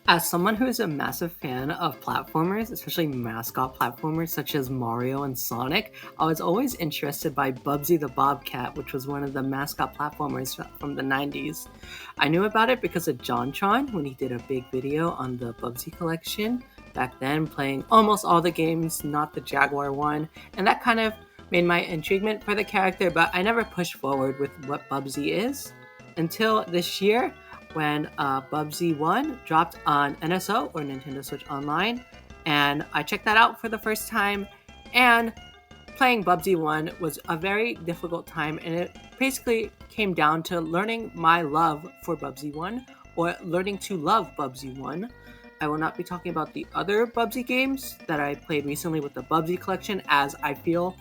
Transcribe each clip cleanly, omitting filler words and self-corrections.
As someone who is a massive fan of platformers, especially mascot platformers such as Mario and Sonic, I was always interested by Bubsy the Bobcat, which was one of the mascot platformers from the 90s. I knew about it because of JonTron when he did a big video on the Bubsy collection back then, playing almost all the games, not the Jaguar one, and that kind of made my intriguement for the character, but I never pushed forward with what Bubsy is until this year when Bubsy 1 dropped on NSO or Nintendo Switch Online, and I checked that out for the first time. And playing Bubsy 1 was a very difficult time, and it basically came down to learning my love for Bubsy 1 or learning to love Bubsy 1. I will not be talking about the other Bubsy games that I played recently with the Bubsy collection, as I feel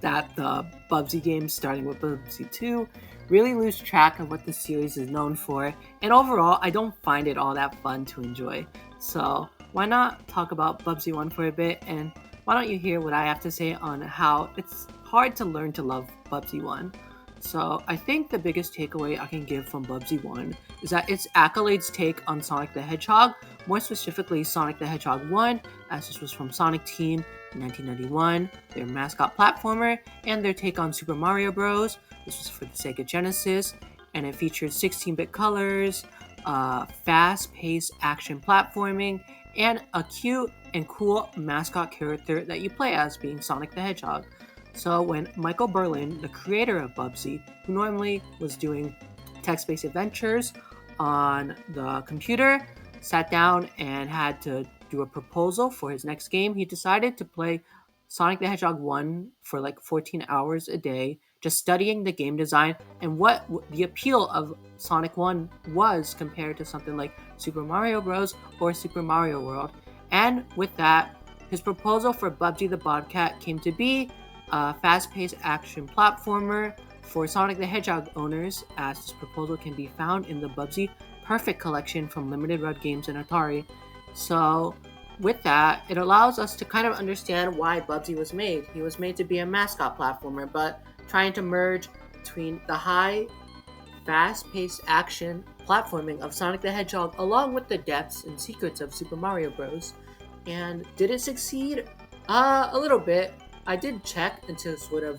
that the Bubsy games, starting with Bubsy 2, really lose track of what the series is known for, and overall, I don't find it all that fun to enjoy. So, why not talk about Bubsy 1 for a bit, and why don't you hear what I have to say on how it's hard to learn to love Bubsy 1? So, I think the biggest takeaway I can give from Bubsy 1 is that it's Accolade's take on Sonic the Hedgehog, more specifically Sonic the Hedgehog 1, as this was from Sonic Team in 1991, their mascot platformer, and their take on Super Mario Bros. This was for the Sega Genesis, and it featured 16-bit colors, fast-paced action platforming, and a cute and cool mascot character that you play as, being Sonic the Hedgehog. So when Michael Berlin, the creator of Bubsy, who normally was doing text-based adventures on the computer, sat down and had to do a proposal for his next game, he decided to play Sonic the Hedgehog 1 for like 14 hours a day, just studying the game design and what the appeal of Sonic 1 was compared to something like Super Mario Bros. Or Super Mario World. And with that, his proposal for Bubsy the Bobcat came to be a fast-paced action platformer for Sonic the Hedgehog owners, as this proposal can be found in the Bubsy Purrfect Collection from Limited Run Games and Atari. So, with that, it allows us to kind of understand why Bubsy was made. He was made to be a mascot platformer, but trying to merge between the high, fast-paced action platforming of Sonic the Hedgehog along with the depths and secrets of Super Mario Bros. And did it succeed? A little bit. I did check into sort of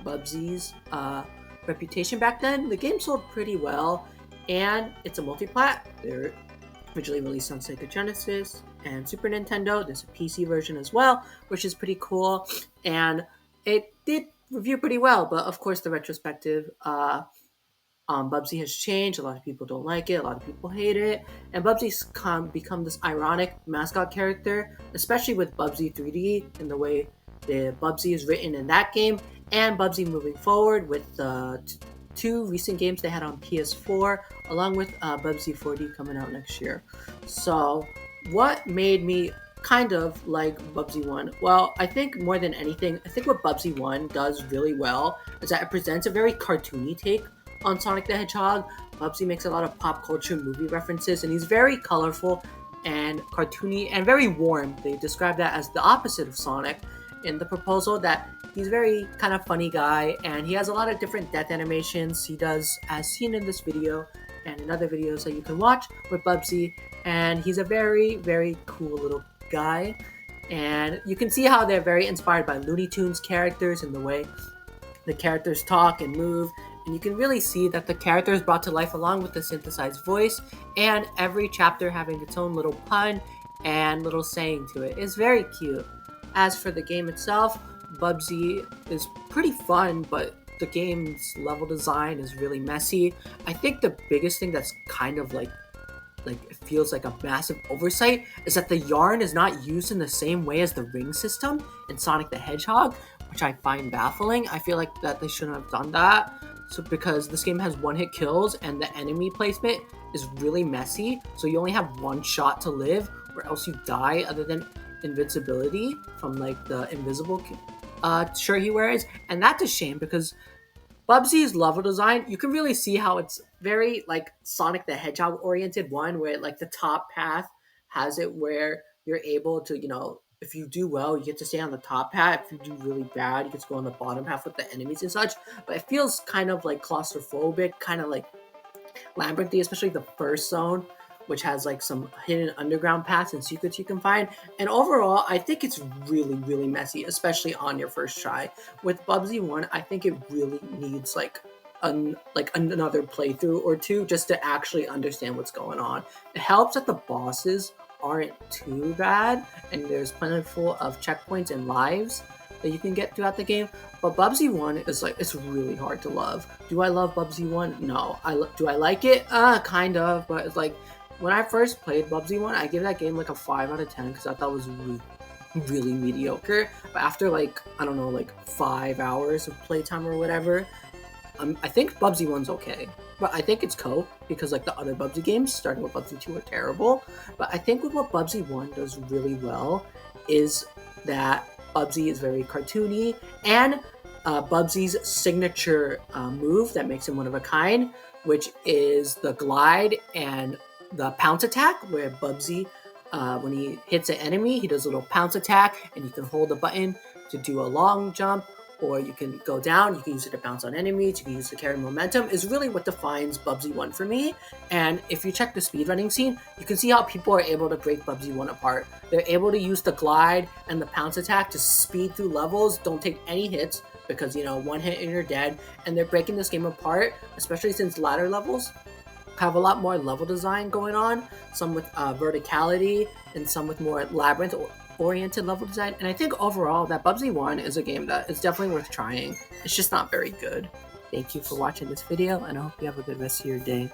Bubsy's reputation back then. The game sold pretty well, and it's a multi-plat. They're originally released on Sega Genesis and Super Nintendo. There's a PC version as well, which is pretty cool, and it did review pretty well. But of course, the retrospective Bubsy has changed. A lot of people don't like it. A lot of people hate it. And Bubsy's become this ironic mascot character, especially with Bubsy 3D and the way the Bubsy is written in that game, and Bubsy moving forward with the two recent games they had on PS4, along with Bubsy 4D coming out next year. So, what made me kind of like Bubsy 1? Well, I think more than anything, I think what Bubsy 1 does really well is that it presents a very cartoony take on Sonic the Hedgehog. Bubsy makes a lot of pop culture movie references, and he's very colorful and cartoony and very warm. They describe that as the opposite of Sonic in the proposal, that he's very kind of funny guy, and he has a lot of different death animations he does, as seen in this video and in other videos that you can watch with Bubsy. And he's a very, very cool little guy, and you can see how they're very inspired by Looney Tunes characters and the way the characters talk and move. And you can really see that the character is brought to life along with the synthesized voice, and every chapter having its own little pun and little saying to it. It's very cute. As for the game itself, Bubsy is pretty fun, but the game's level design is really messy. I think the biggest thing that's kind of like it feels like a massive oversight is that the yarn is not used in the same way as the ring system in Sonic the Hedgehog, which I find baffling. I feel like that they shouldn't have done that. So because this game has one-hit kills and the enemy placement is really messy, so you only have one shot to live, or else you die, other than invincibility from like the invisible shirt he wears. And that's a shame, because Bubsy's level design, you can really see how it's very like Sonic the Hedgehog oriented one, where like the top path has it where you're able to, if you do well, you get to stay on the top path. If you do really bad, you get to go on the bottom half with the enemies and such. But it feels kind of like claustrophobic, kind of like labyrinthy, especially the first zone which has like some hidden underground paths and secrets you can find. And overall, I think it's really, really messy, especially on your first try. With Bubsy 1, I think it really needs like another playthrough or two just to actually understand what's going on. It helps that the bosses aren't too bad, and there's plentiful of checkpoints and lives that you can get throughout the game. But Bubsy 1 is like, it's really hard to love. Do I love Bubsy 1? No. Do I like it? Kind of, but it's like, when I first played Bubsy 1, I give that game like a 5 out of 10 because I thought it was really, really mediocre. But after like, I don't know, like 5 hours of playtime or whatever, I think Bubsy 1's okay. But I think it's co because like the other Bubsy games, starting with Bubsy 2, are terrible. But I think what Bubsy 1 does really well is that Bubsy is very cartoony, and Bubsy's signature move that makes him one of a kind, which is the glide and the pounce attack, where Bubsy, when he hits an enemy, he does a little pounce attack, and you can hold the button to do a long jump, or you can go down, you can use it to bounce on enemies, you can use it to carry momentum, is really what defines Bubsy 1 for me. And if you check the speedrunning scene, you can see how people are able to break Bubsy 1 apart. They're able to use the glide and the pounce attack to speed through levels, don't take any hits, because, you know, one hit and you're dead, and they're breaking this game apart, especially since ladder levels have a lot more level design going on, some with verticality, and some with more labyrinth-oriented level design. And I think overall that Bubsy 1 is a game that is definitely worth trying. It's just not very good. Thank you for watching this video, and I hope you have a good rest of your day.